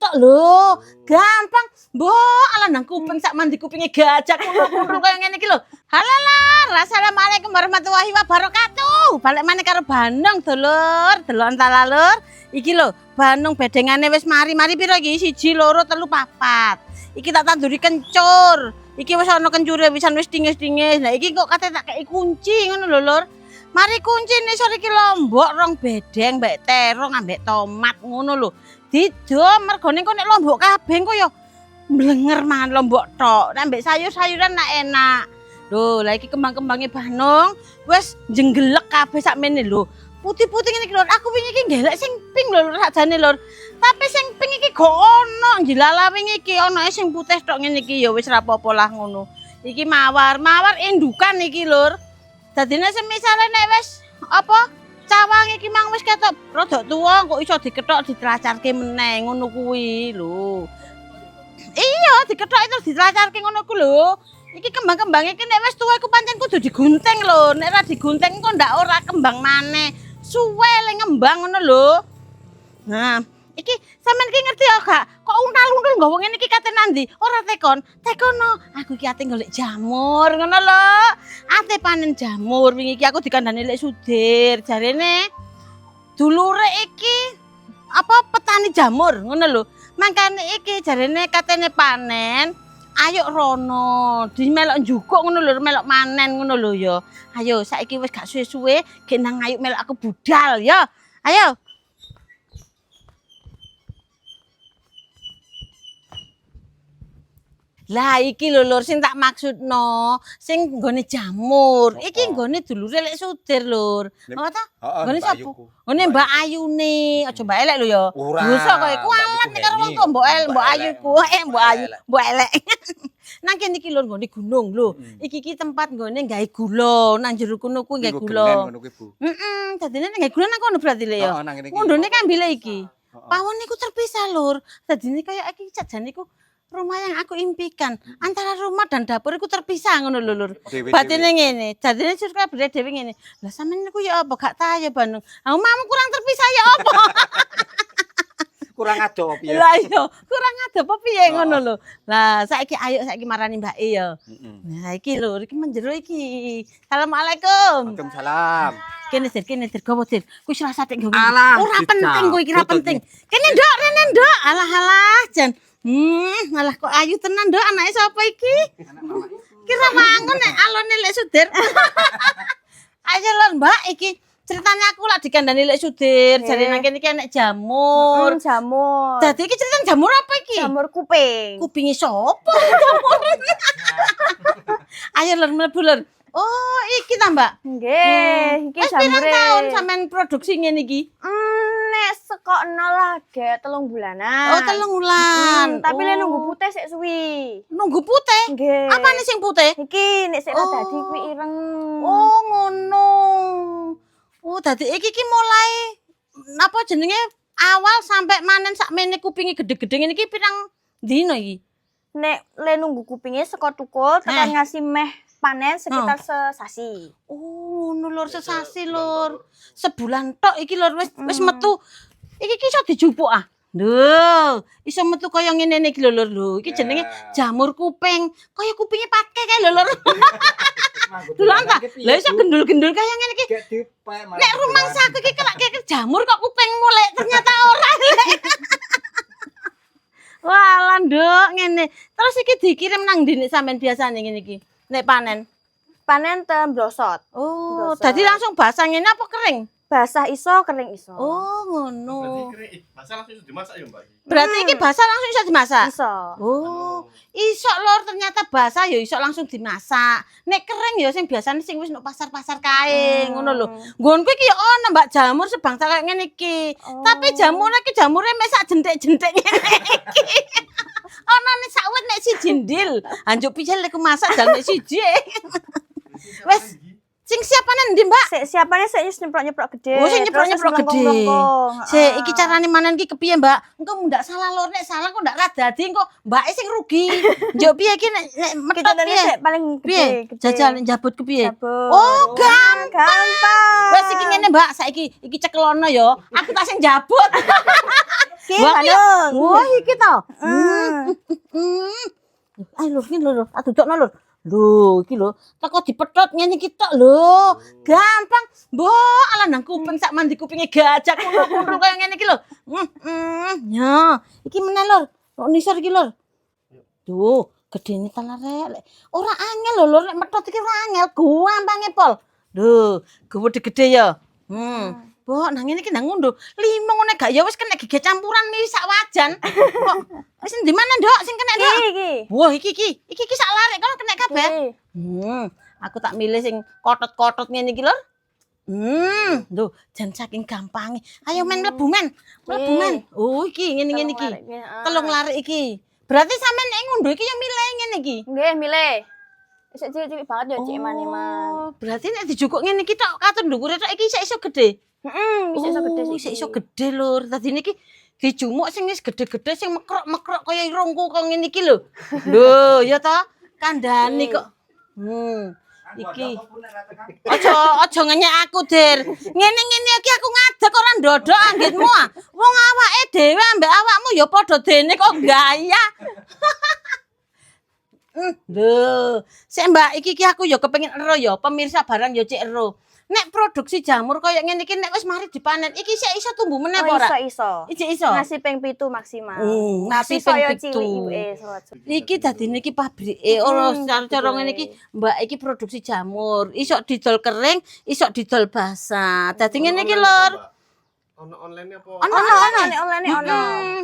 tok lho. Gampang. Mbok ala nang kuping sak mandi kupinge gajah kulo-kulo kaya ngene iki lho. Halalah, assalamualaikum warahmatullahi wabarakatuh. Balik maneh karo Bandung, dulur. Delok entala lur. Iki lho, Bandung bedengane wis mari-mari pira iki? 1, 2, 3, 4. Iki tak tanduri kencur. Iki wis ana kencure wisan wis dingis-dingis. Lah iki kok kate tak kei kunci ngono lho, Lur. Mari kunci nih sore iki lombok rong bedeng mbek terong ambek tomat ngono lho. Didom mergone kok nek lombok kabeh kok ya mblenger mangan lombok tok. Nek ambek sayur-sayuran nak enak. Lho, lah iki kembang-kembange Bandung wis jenggelek kabeh sakmene lho. Putih-putih ngene iki lho. Aku wingi iki ngelek sing pink lho sakjane lho. Tapi sing pink iki gak ono. Jilala wingi iki ono sing putih tok ngene iki ya wis ra apa-apa lah ngono. Iki mawar indukan iki lho. Dadine semisale nek wis apa cawang iki mang wis ketok rada tuwa kok iso dikethok ditelacarke meneh ngono kuwi lho. Iya, dikethok terus ditelacarke ngono ku lho. Iki kembang-kembange iki nek wis tuwa iku pancen kudu digunting lho. Nek ora digunting kok ndak ora kembang maneh. Suwe le ngembang ngono lho. Nah, iki sampean iki ngerti ya gak? Kok untal-untul nggawa ngene iki kate nandi? Ora tekon. Tekono. Aku iki ate golek jamur ngono lho. Ate panen jamur wingi iki aku dikandani lek Sudir. Jarene dulure iki apa petani jamur ngono lho. Mangkane iki jarene katene panen. Ayo rono, dimelok njukuk ngono lho, melok manen ngono lho ya. Ayo saiki wis gak suwe-suwe, gek nang ayo melok aku budal ya. Ayo. Lah iki lho Lur sing tak maksudno, sing nggone jamur. Iki nggone dulure lek Sudir Lur. Apa ta? Nggone sapa? Nggone Mbak Ayune. Aja Mbak Elek lho ya. Dosa kowe kualat nek karo wong tuwa Mbok Ayu ku, Mbok Ayu, Mbok Elek. Nang kene iki Lur nggone gunung lho. Iki tempat nggone gawe gula. Nang jero kono kuwi gawe gula. Heeh, dadine nek gawe gula nang kono berarti lho ya. Mundune kan bile iki. Pawon niku terpisah Lur. Dadine kaya iki sajane iku rumah yang aku impikan antara rumah dan dapur itu terpisah ngono lho Lur. Batine ngene, dadine subscriber dhewe ngene. Lah sampean niku ya apa gak tahu ya Bandung. Omamu kurang terpisah ya apa? Kurang ado piye? Lah iya, kurang ado apa piye ngono lho. Lah saiki ayo saiki marani Mbake ya. Nah iki lho, iki menjero iki. Assalamualaikum. Waalaikumsalam. Kene Dir, gowo Dir. Kuwi wis rasa tek nggo. Alah, Ora penting kuwi iki ora penting. Kene ndok, rene ndok. Alah jan. Malah kok ayu tenan ndok anake sapa iki? Kira mangun nek alone lek Sudir. Ayo lho Mbak iki ceritanya aku lak dikandani lek Sudir, jare nang kene iki enek jamur. Jamur. Dadi iki ceritane jamur apa iki? Jamur kuping. Kupinge sapa jamur? Ayo lho mlebu lho. Oh, iki ta Mbak? Nggih, iki jamure. Pirang taun sampean produksi ngene iki? Nek sekokno lagi 3 bulanan. Oh, 3 bulan. Tapi lek nunggu putih sik suwi. Nunggu putih? Nggih. Apane sing putih? Iki nek sik dadi kuwi ireng. Oh, ngono. Oh, dadi iki mulai apa jenenge awal sampai manen sakmene kupinge gede-gede ngene iki pirang dino iki? Nek le nunggu kupingnya saka tukul tekan ngasih meh panen sekitar sesasi. Oh, ngono Lur, sesasi Lur. Sebulan tok iki Lur wis metu. Iki iso dijupuk ah. Lho, iso metu kaya ngene iki lho Lur. Iki jenenge jamur kuping. Kaya kupinge pake kae lho Lur. Delok ta? Lah iso gendul-gendul kaya ngene iki. Nek rumangsaku iki kelak jamur kok kuping mulek ternyata ora. Walah nduk ngene. Terus iki dikirim nang ndi nek sampean biasane ngene iki? Nek panen. Panen tembrosot. Oh, dadi langsung basah ngene apa kering? Basah iso, kering iso. Oh, ngono. Berarti basah langsung iso dimasak ya, Mbak? Berarti iki basah langsung iso dimasak? Iso. Oh, iso Lur ternyata basah ya iso langsung dimasak. Nek kering ya sing biasane sing wis nang pasar-pasar kae ngono lho. Nggonku iki ya ono Mbak jamur sebangsa kaya ngene iki. Tapi jamur iki jamure mek sak jentik-jentik ngene iki. Ono nek sawet nek siji ndil. Anjuk piye lek masak dal nek siji. Wes Sing siapane ndi, Mbak? Sik siapane sik wis nyeprok-nyeprok gede. Oh, sing nyeprok-nyeprok Terus gede. melengkung-melengkung. Sik, iki carane manen iki kepiye, Mbak? Engko ndak salah lur, nek salah kok ndak ra dadi engko mbake sing rugi. Njok piye iki nek metot Kitane piye? sik paling Piye? gede. Jajal njabut kepiye? Jabut. Oh, gampang. Gampang. Wes iki ngene, Mbak, saiki iki cekelono ya. Aku tak sing njabut. Ki Wah, Bandung. Wah, iki to. Hmm. Ayo lur, ngene lur, tak dudukno lur. Lho, iki lho, teko dipethot ngene iki tok lho. Gampang. Mbok ala nang kuping sak mandi kupinge gajah kuno-kuno kaya ngene iki lho. Ya, iki meneh lur. Kok nisor iki lur. Duh, gedene tenan rek. Ora angel lho lur, nek methot iki ora angel, gampang pol. Lho, gede ya. Mbok nang ngene iki nang ngunduh. Limo ngene gak ya wis kena gige campuran mi sak wajan. Kok wis ndi mana, Nduk, sing kena, Nduk? Iki. Wah, iki sak larek kono kena kabeh. Iki. Aku tak milih sing kotot-kotot ngene iki lho. Lho, jan saking gampange. Ayo men mlebu men. Mlebu men. Oh, iki ngene-ngene iki. Telung larek iki. Berarti sampean nek ngunduh iki ya milih ngene iki. Nggih, milih. Wis cilik-cilik banget ya cik man. Oh, berarti nek dijukuk ngene iki tok katon ndukure tok iki iso gede. Wis iso gede sih. Iso gede lur. Dadi niki dijumuk sing wis gede-gede sing mekrok-mekrok kaya irungku kok ngene iki lho. Lho, ya ta? Kandhani kok. Iki. Aja ngenyek aku, Dir. Ngene-ngene iki aku ngadeg ora ndodok anggitmu ah. Wong awake dhewe ambek awakmu ya padha dene kok gaya. Lho, sik Mbak iki aku ya kepengin ero ya, pemirsa barang ya cek ero. Nek produksi jamur kaya ngene iki nek wis mari dipanen, iki sik iso tumbuh meneh apa ora? Iso. Iki iso. Ngasih ping 7 maksimal. Ngasih Tapi saya ping 7. cilik ibuke soat. Iki dadine iki pabrike ora cara ngene iki Mbak iki produksi jamur. Iso didol kering, iso didol basah. Dadi ngene iki lur. Ono online apa? Online ono.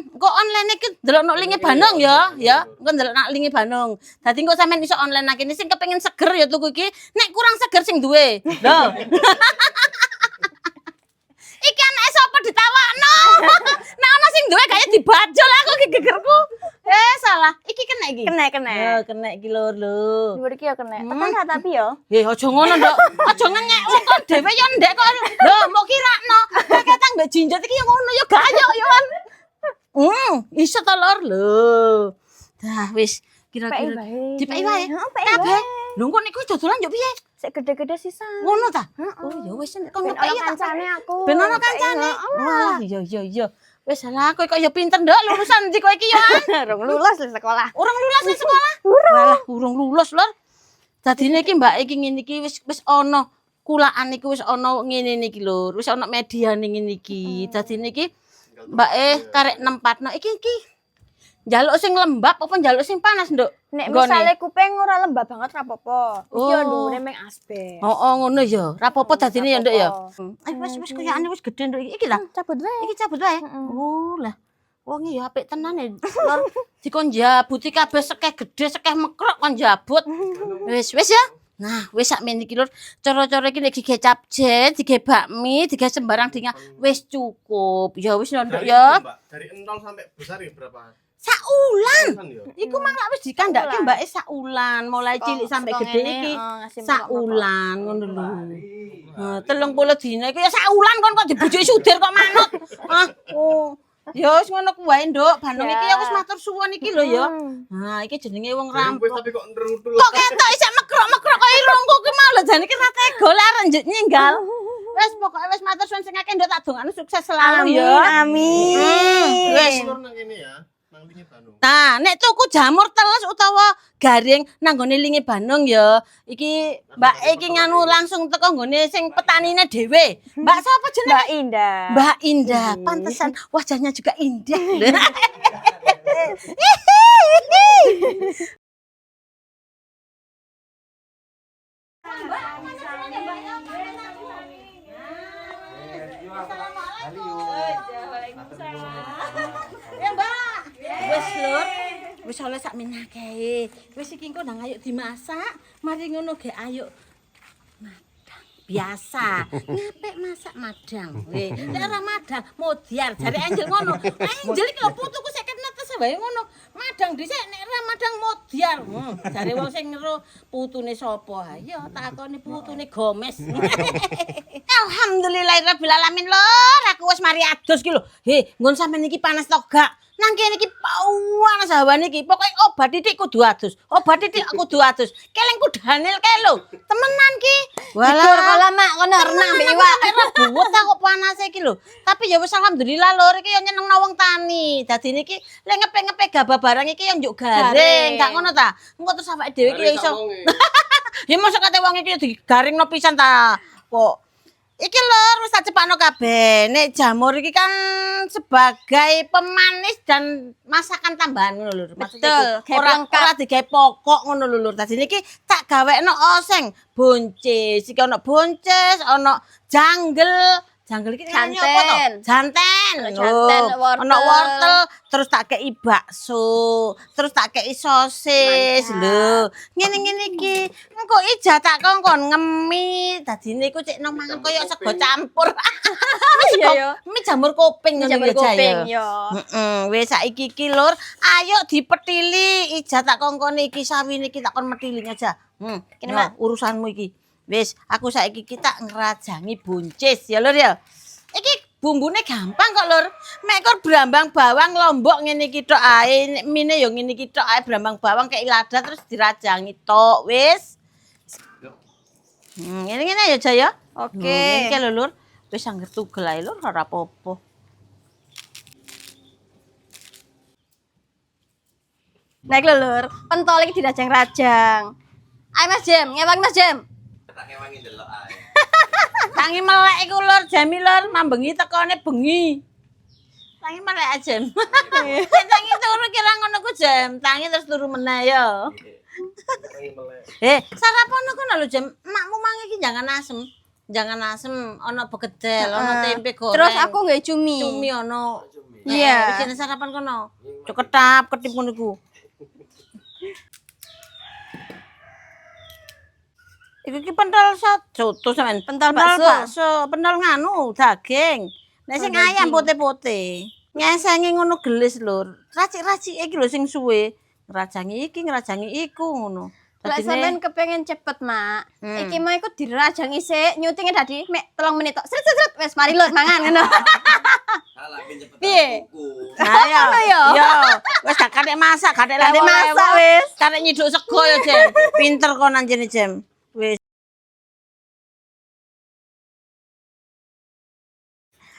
Kok online iki ndelok nok linge Bandung ya, ya. Engko ndelok nak linge Bandung. Dadi engko sampean iso online nak kene sing kepengin seger ya tuku iki. Nek kurang seger sing duwe. Lho. Iki anake sapa ditawakno? Nek ana sing duwe kaya dibajol aku iki gegerku. Salah. Iki kena iki. Kena. Kena iki lur lho. Dhuwur iki ya kena. Tekan ra tapi ya. Aja ngono, Nduk. Aja ngenyek wong kok dhewe ya ndek kok. Lho, mbok kirakno. Ketang mbek jinjit iki ya ngono ya gayok ya kan. Iso to lur lho. Dah wis kira-kira dipeki wae. Kabeh. Lho kok niku dodolan yo piye? Sik gede-gede sisa. Ngono ta? Oh ya wis kon Ben ngepeki ono kancane aku. Ben ono kancane. Wah, iya. Wis salah kowe kok ya pinter Nduk lulusan ndi kowe iki ya. Rong lulus di sekolah. Urung lulus ning sekolah? Walah, urung lulus lur. Dadine iki Mbak iki ngene iki wis ana kulaan iki wis ana ngene niki lur. Wis ana mediane ngene iki. Dadine iki Mbak karek nempatno iki njaluk sing lembab apa njaluk sing panas, Nduk? Nek misale kuping ora lembab banget ra apa-apa. Iki yo dhuwure meng asbes. Ngono ya. Ra apa-apa dadine ya, Nduk ya. Wis koyane wis gedhe Nduk iki lah. Cabut wae. Iki cabut wae. Oh lah. Wong ya apik tenan ya. Lur dikon jabuti kabeh sekeh gedhe, sekeh mekrok kon jabut. Wis ya. Nah, wis sakmene iki lur, cara-cara iki nek dige capjet, dige bakmi, dige sembarang dinga wis cukup. Ya wis Nduk ya. Dari 0 sampai besar ya berapa? Saulan. Ya. Iku mang lak wis dikandhake mbake saulan, mulai cilik sampai gede iki. Saulan ngono lho. Nah, 30 dina iku ya saulan kon kok dibujuki sudir kok manut. Ya wis ngono kuwi wae, Nduk. Bandung iki ya wis matur suwun iki lho ya. Nah, iki jenenge wong rampung. Tapi kok nderut-nderut. Kok ketok isih mekrok-mekrok kaya irungku ki mau lho jane iki ra tega lah renjet nyinggal. Wis pokoke wis matur suwun sing akeh Nduk tak dongakno sukses selalu ya. Amin. Wis Nang kene ya. Nang linge Bandung. Nah, nek tuku jamur teles utawa garing nang gone linge Bandung ya, iki Mbak iki nganu langsung teko nggone sing petanine dhewe. Mbak sapa jenenge? Mbak Indah. Mbak Indah, pantesan wajahnya juga indah. Ya Mbak, wis lur, wis oleh sak menake. Wis iki engko nang ayo dimasak, mari ngono ge ayo madang. Biasa, ngapik masak madang. Nek ora madang, modiar jare Angel ngono. Angel iki lho putuku 50 netes wae ngono. Madang dhisik nek madang modiar. Jare wong sing ngero putune sapa? Ayo takoni putune Gomes. Alhamdulillahirabbil alamin lur, aku wis mari adus ki lho. He, nggon sampean iki panas to gak? Nang kene iki panas hawane iki. Pokoke obat titik kudu adus. Obat titik kudu adus. Kelengku Daniel kae lho. Temenan ki. Dikur kala mak kono renang mbek iwak. Buwet ta kok panas iki lho. Tapi ya wis alhamdulillah lur iki ya nyenengno wong tani. Dadi niki lek ngepe-ngepe gabah barang iki ya njuk garing. Gak ngono ta? Engko terus awake dhewe iki ya iso. Ya mosok kate wong iki digaringno pisan ta. Kok iki lur wis tak cepakno kabeh. Nek jamur iki kan sebagai pemanis dan masakan tambahan ngono lur. Betul, gawe Ora digawe pokok ngono lho lur. Dadi niki tak gawekno oseng, buncis. Iki ana buncis, ana janggel. Janggel iki namanya apa to? Janten. Janten, wortel. Ana wortel, terus tak kei bakso, terus tak kei sosis lho. Ngene-ngene iki. Engko ijah tak kongkon ngemi. Dadi niku cek nang mangan koyo sego campur. Iya yo. Mi jamur kuping ngono Jamur ya, Jaya. kuping yo. Wis saiki iki lur, ayo dipetili. Ijah tak kongkon iki sawine iki tak kon metili aja. Kene, Yo, Mak. urusanmu iki. Wis, aku saiki iki tak ngerajangi buncis ya lur ya. Iki bumbune gampang kok lur. Mek kor brambang bawang lombok ngene iki tok ae, mine yo ngene iki tok ae brambang bawang kei lada terus dirajangi tok wis. Ngene-ngene ya Jaya. Oke. Ngene lho lur. Wis angger tugel ae lur ora apa-apa. Naik lho lur, pentol iki dirajang-rajang. Ayo Mas Jem, ngewang Mas Jem. Tak ngewangi delok ae. Tangi melek iku lur, jami lur, mambengi tekone bengi. Tangi melek aja. Tangi turu kira ngono ku jam, tangi terus turu meneh ya. Ngewangi melek. Sarapan kono lho jam, makmu mangi iki jangan asem. Jangan asem, ana begedel, ana tempe goreng. Terus aku nggawe cumi. cumi ana. Iya. Bikin sarapan kono. Coketap ketip ngono iku. Iku ki pentol soto sampean. Pentol bakso. Pentol nganu daging. Nek sing ayam pote-pote. Ngesengi ngono gelis lur. Racik-racik iki lho sing suwe. Ngerajangi iki, ngerajangi iku ngono. Lah sampean kepengen cepet, Mak. Iki mah iku dirajangi sik, nyutinge dadi mek 3 menit tok. Sret wis mari lur mangan ngono. Alah ben cepet Piye? kuku. Ngono yo. Yo, wis gak katik masak, katik Katik masak, wis. Katik nyiduk sego ya, Jem. Pinter kok anjene, Jem. Wis.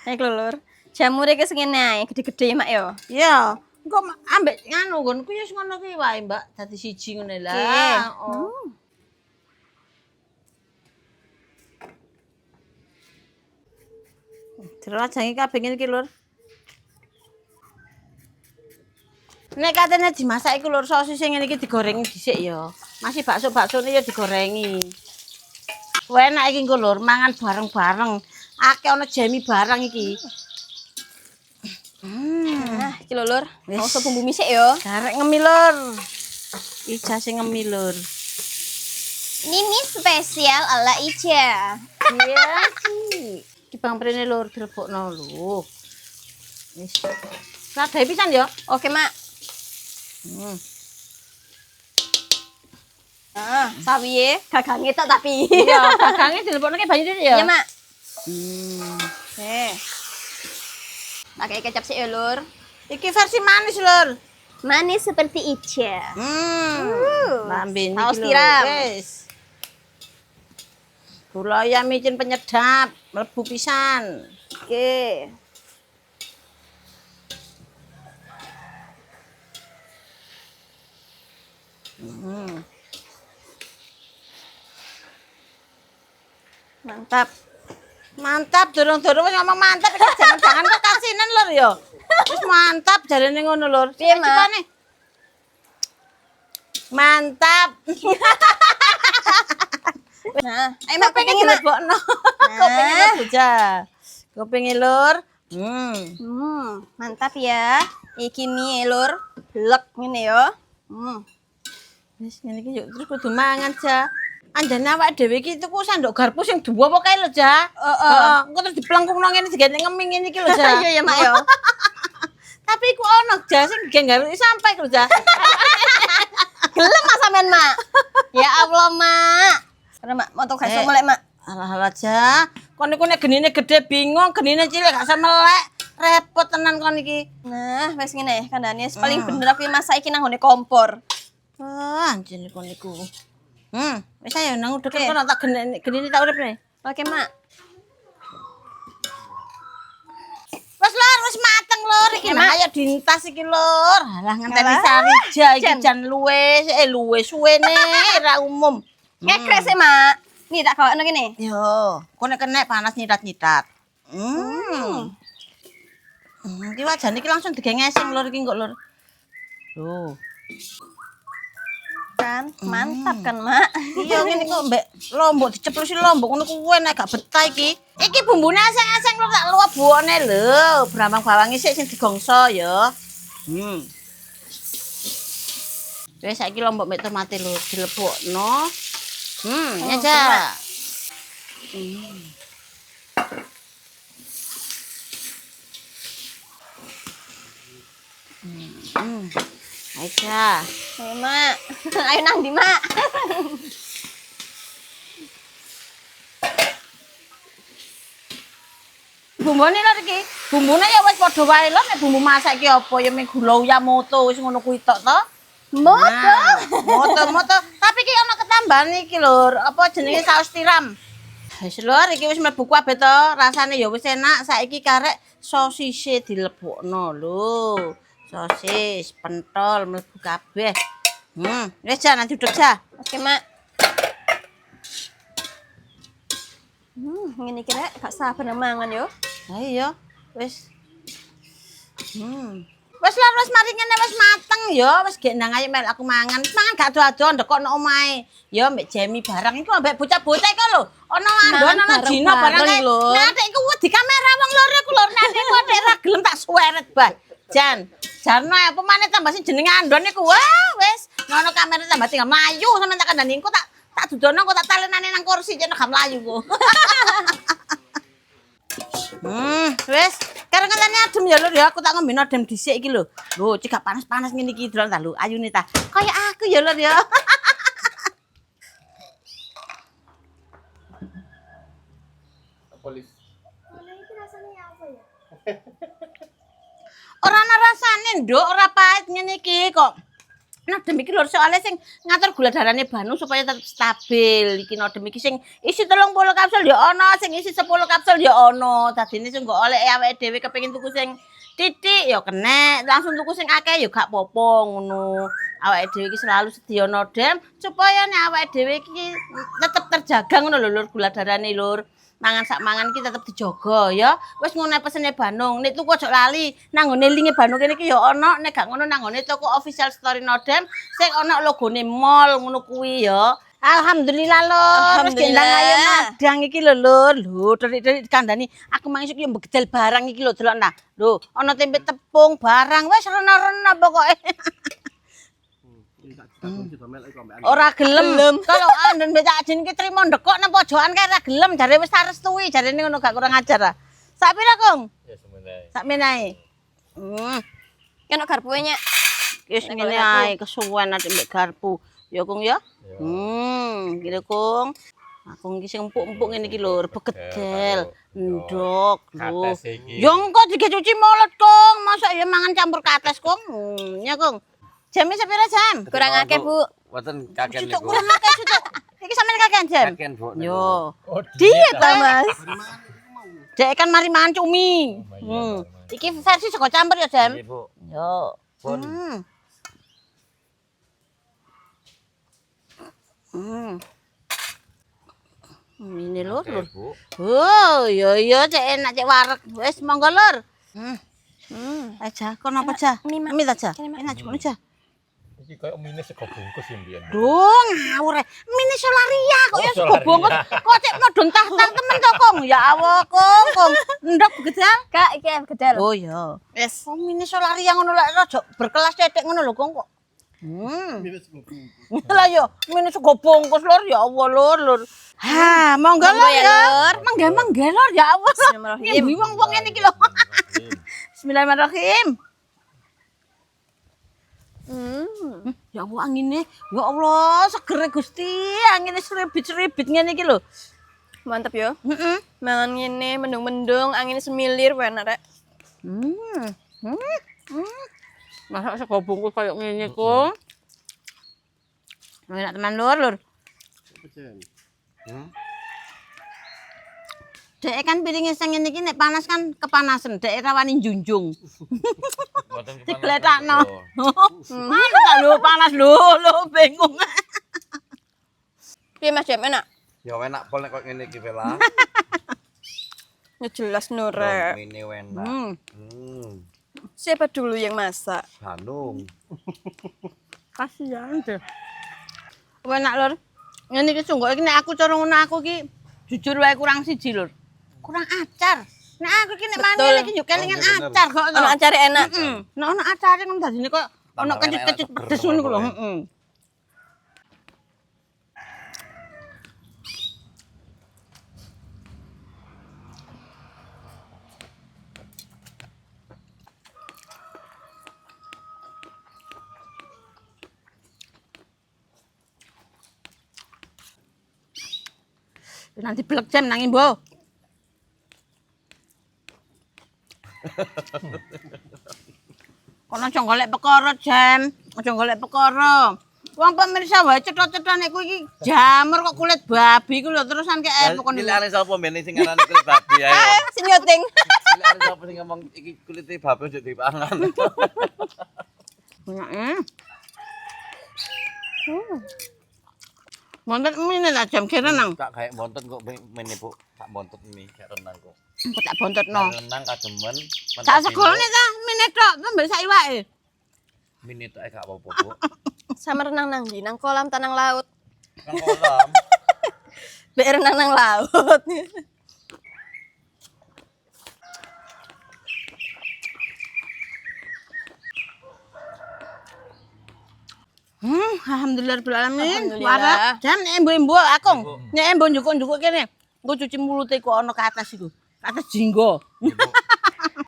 Nek lho lur, jamur iki sing ngene ae, gede-gede ya, Mak yo. Iya, engko ambek nganu nggonku ya wis ngono kuwi wae, Mbak. Dadi siji ngene lah. Oh. Dirajangi kabeh ngene iki, Lur. Nek katene dimasak iku Lur, sosis sing ngene iki digoreng dhisik ya. Masih bakso-baksone ya digorengi. Enak iki engko Lur, mangan bareng-bareng. Akeh ana jemi barang iki. Nah, iki lho lur, Wis. mau usah bumbu misik yo. Garek ngemi Lur. Ija sing ngemi Lur. Ini spesial ala Ica. Iya sih. Di bang prene Lur direbokno lho. Wis. Ladahe pisan ya. Oke, Mak. Ah, sawiye gagange tok tapi. Iya, dagange dilebokno ke banyu dhewe ya. Iya, Mak. Oke. Pakai kecap sih ya, Lur. Iki versi manis, Lur. Manis seperti Ica. Lambe niki saus lho. tiram. Wis. Gula ayam micin penyedap, mlebu pisan. Oke. Mantap. Mantap, durung-durung wis ngomong mantap iki jangan-jangan kok kasinan Lur ya. Wis mantap jarene ngono Lur. Piye, Mak? Cipane. Mantap. Nah, ayo Mak Pengen kupingi, Mak. dilebokno. Kupinge mlebu ja. Kupinge Lur. Mantap ya. Iki mie, Lur. Blek ngene yo. Wis ngene iki yuk terus kudu mangan ja. Anjane awake dhewe iki tuku sandok garpu sing duwa apa kae lho ja. Heeh. Engko terus diplengkungno ngene digene ngeming ngene iki lho ja. Iya ya, Mak yo. Tapi iku ono ja sing genggaruki sampai lho ja. gelem Mak sampean, Mak. Ya Allah, Mak. Karena Mak mau tuh gaso melek, Mak. Alah aja. Kon niku nek genine gede bingung, genine cilik gak usah melek. Repot tenan kon iki. Nah, wes ngene kandhane paling bener aku masak iki nang ngone kompor. Wah, anjene kon niku. Wis ayo nang udek Oke. kon tak genine tak urip nih. Oke, Mak. Wis mateng lur iki. Ya, Nah, Mak. ayo dintas iki lur. Alah ngenteni Alah, sarija iki jan. jan luwe suwene ra umum. Ngekrek sih, Mak. Nih tak gawakno kene. Yo, kok nek kena panas nyitat-nyitat. Iki wajane iki langsung digengesing lur iki kok lur. Loh. Kan mantap kan, Mak. Iya ngene kok mbek lombok diceplusi lombok ngono kuwi nek gak betah iki. Iki bumbune aseng-aseng lur tak luwih buone lho. Brambang-bawangi sik sing digongso ya. Wis saiki lombok mek tomate lho dilebokno. Nyaja. Aja. Ayo, Mak. Ayo nang ndi, Mak? Bumbune lho iki. Bumbune ya wis padha wae lho nek bumbu masak iki apa ya mung gula uyamoto wis ngono kuwi tok to. Moto. Moto. Tapi iki ana ketambahan iki lho, apa jenenge saus tiram. Wis lur iki wis mlebu kabeh to, rasane ya wis enak. Saiki karek sosise dilebokno lho. Sosis, pentol mlebu kabeh. Wis jan nanti udek ja. Oke, Mak. Ngene iki rek gak sabar nang mangan yo. Ha iya, wis. Wis lur wis mari ngene wis mateng ya, wis gek nang ayo mel aku mangan. Mangan gak ado-ado ndekokno omahe. Ya mbek Jemi barang iku ambek bocah-bocah iku lho. Ana andon ana Dino barang kae. Nah, nek iku di kamera wong lur iku lur nek kok nek ra gelem tak suweret bah. Jan, jarno apa maneh tambah sing jenenge andon iku. Wah, wis ngono kamera tambah tinggal mlayu sampean tak kandhani engko tak dudono kok tak talenane nang kursi jeneng gak mlayu kok. Wis, kareng ngenteni adem ya lur ya, aku tak ngombe adem dhisik iki lho. Lho, cek gak panas-panas ngene iki delok ta lho, ayune ta. Kaya aku ya lur ya. Polis. Ora ana rasane, Nduk, ora pahit ngene iki kok. Nah, demi iki lho soalnya sing ngatur gula darahane Banu supaya tetep stabil. Iki no demi iki sing isi 30 kapsul ya ana, sing isi 10 kapsul ya ana. Dadine sing nggo oleh awake dhewe kepengin tuku sing titik ya kenek, langsung tuku sing akeh ya gak apa-apa ngono. Awake dhewe iki selalu sedia nodem supaya nek awake dhewe iki tetep terjaga ngono lho lur gula darahane lur. Mangan sak mangan iki tetep dijaga ya. Wis ngono pesene Banung. Nek tuku aja lali. Nang ngene linge Banung kene iki ya ana, nek gak ngono nang ngene toko official store Nodem sing ana logone mall ngono kuwi ya. Alhamdulillah lho. Wis gendang ayo madang iki lho lur. Lho, terik-terik kandhani aku mangisuk yo mbegedel barang iki lho delok nah. Lho, ana tempe tepung barang wis rena-rena pokoke. Ora gelem. Kalau andon becak ajin ki trimo ndekok nang pojokan kae ora gelem jare wis tarestui jarene ngono gak kurang ajar ah. Sak pira, Kong? Ya semenae. Sak menae. Kan garpuwe nyek. Wis ngene ae kesuwen adek mbek garpu. Ya, Kong ya. Gile, Kong. Aku iki sing empuk-empuk ngene iki lho, begedel, ndok lho. Ya engko dicuci mulut, Kong. Masa ya mangan campur kates, Kong. Ya, Kong. Jam sepira jam? Kurang akeh, Bu. Mboten kaken Cucuk niku. kurang akeh cucuk. Iki sampean kakean jam? Kaken, Bu. Yo. Diet ta, Mas. Dek kan mari mangan cumi. Iki versi sego campur ya, Jam? Nggih, Bu. Yo. Pun. Ini lur, lur. Bu. Oh, yo cek enak cek wareg. Wis monggo lur. Aja, kon apa aja? Mie aja. Enak cuma aja. Iki koyo mine sego bungkus ya mbiyen. Dong, ngawur. Mini solaria kok ya sego solaria. bungkus. Kok cek modon tah-tah temen to, Kong. Ya Allah, Kong. Ndok begedal. Kak, iki gedel. Oh iya. Wis. Oh, mini solaria ngono lek rada berkelas cetek ngono lho, Kong kok. Lah yo, mini sego bungkus lur ya Allah lur. Ha, monggo lur ya. Mangga lur ya Allah. Bismillahirrahmanirrahim. Ngendi wong-wong ngene iki lho. Bismillahirrahmanirrahim. Ya Allah anginnya, ya Allah seger Gusti, anginnya seribit-seribit ngene iki lho. Mantep yo. Heeh. Mangan ngene mendung-mendung, angin semilir enak rek. Masa sego bungkus kayak ngene ku. Enak teman lur. Dek kan piringnya sing ngene iki nek panas kan kepanasan, dek rawani junjung. Digletakno. Mana gak lho panas lho bingung. Piye Mas Jam enak? Ya enak pol nek kok ngene iki Vela. Ya jelas Nore. Ini enak. Siapa dulu yang masak? Hanung. Kasihan deh. Enak lur. Ngene iki sungguh iki nek aku cara ngono aku iki jujur wae kurang siji lur. Kurang acar. Nek aku iki nek mani iki yo kelingan acar kok. Ono acare enak. Heeh. Nek ono acare ngono dadine kok ono kecut-kecut pedes ngono ku lho, heeh. Nanti blek jam nangin, Bo. Kono aja golek perkara jam, aja golek perkara. Wong pemirsa wae cethok-cethok nek kuwi iki jamur kok kulit babi ku lho terusan kek pokoknya. Pilihane sapa mbene sing ngarani kulit babi ae. Si nyuting. Pilihane sapa sing ngomong iki kulite babi ojo dipangan. Monten mene lah jam kira nang. Tak kayak bontot kok mene Bu. Tak bontot ini kayak renang kok. Kok tak bontotno. Renang kademen. Sak segolne ta mene tok, mbek sak iwake. Mini tok gak apa-apa Bu. Sama renang nang ndi? Nang kolam tanang laut. Nang kolam. Bek renang nang laut. Alhamdulillah alamin. Alhamdulillah. Waras jam nek embo-embo akong. Nek embo njukuk-njukuk kene. Engko cuci mulute kok ana ke atas iku. Ke atas jinggo.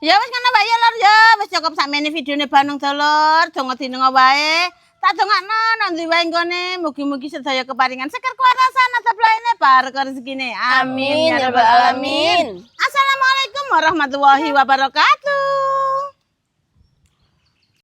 Ya wis ngono wae ya lur ya. Wis cukup sakmene videone Bandung Dolor. Donga dinengo wae. Tak dongakno nang ndi wae nggone. Mugi-mugi sedaya keparingan seger kewarasan ataplayane barokah rezekine. Amin ya rabbal alamin. Assalamualaikum warahmatullahi wabarakatuh.